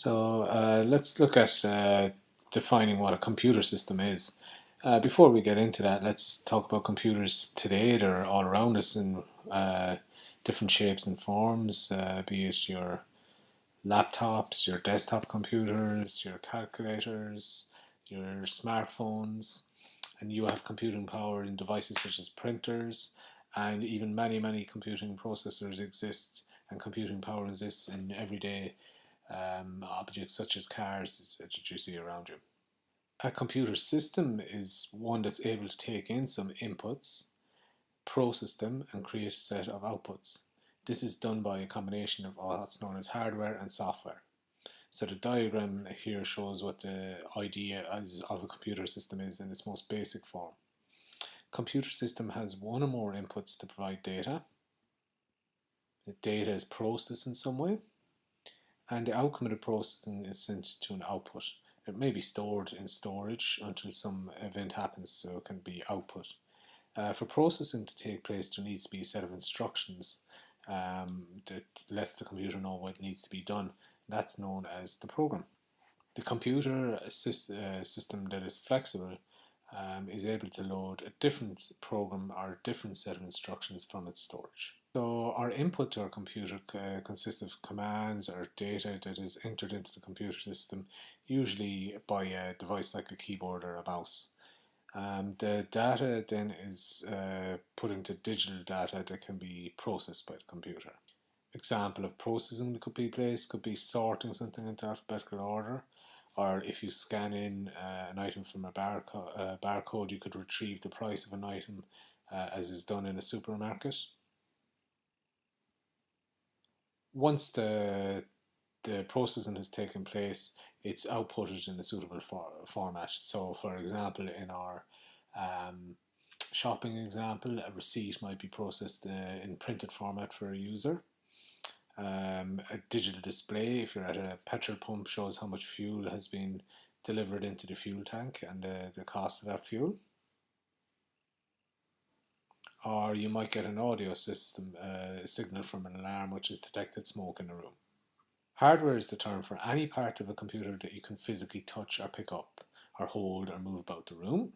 Let's look at defining what a computer system is. Before we get into that, let's talk about computers today. They're all around us in different shapes and forms, be it your laptops, your desktop computers, your calculators, your smartphones, and you have computing power in devices such as printers, and even many computing processors exist, and computing power exists in everyday objects such as cars that you see around you. A computer system is one that's able to take in some inputs, process them, and create a set of outputs. This is done by a combination of what's known as hardware and software. So the diagram here shows what the idea of a computer system is in its most basic form. Computer system has one or more inputs to provide data. The data is processed in some way, and the outcome of the processing is sent to an output. It may be stored in storage until some event happens, so it can be output. For processing to take place, there needs to be a set of instructions that lets the computer know what needs to be done. That's known as the program. The computer system that is flexible is able to load a different program or a different set of instructions from its storage. So our input to our computer consists of commands or data that is entered into the computer system, usually by a device like a keyboard or a mouse. The data then is put into digital data that can be processed by the computer. Example of processing that could be placed could be sorting something into alphabetical order, or if you scan in an item from a barcode, you could retrieve the price of an item as is done in a supermarket. Once the processing has taken place, it's outputted in a suitable format. So, for example, in our shopping example, a receipt might be processed in printed format for a user. A digital display, if you're at a petrol pump, shows how much fuel has been delivered into the fuel tank and the cost of that fuel. Or you might get an audio system signal from an alarm which has detected smoke in the room. Hardware is the term for any part of a computer that you can physically touch or pick up, or hold or move about the room.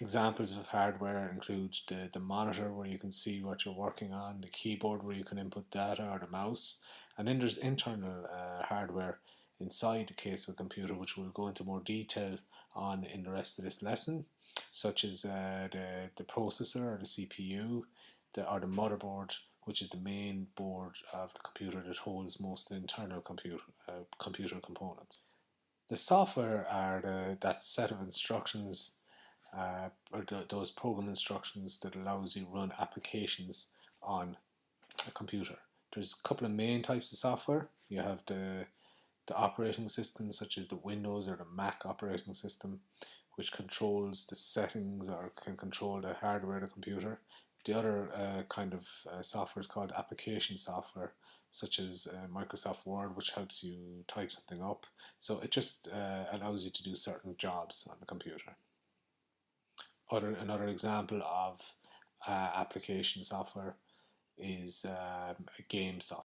Examples of hardware include the monitor where you can see what you're working on, the keyboard where you can input data, or the mouse. And then there's internal hardware inside the case of a computer, which we'll go into more detail on in the rest of this lesson, such as the processor or the CPU, or the motherboard, which is the main board of the computer that holds most internal computer components. The software are that set of instructions those program instructions that allows you to run applications on a computer. There's a couple of main types of software. You have the operating system, such as the Windows or the Mac operating system, which controls the settings or can control the hardware of the computer. The other kind of software is called application software, such as Microsoft Word, which helps you type something up. So it just allows you to do certain jobs on the computer. Another example of application software is game software.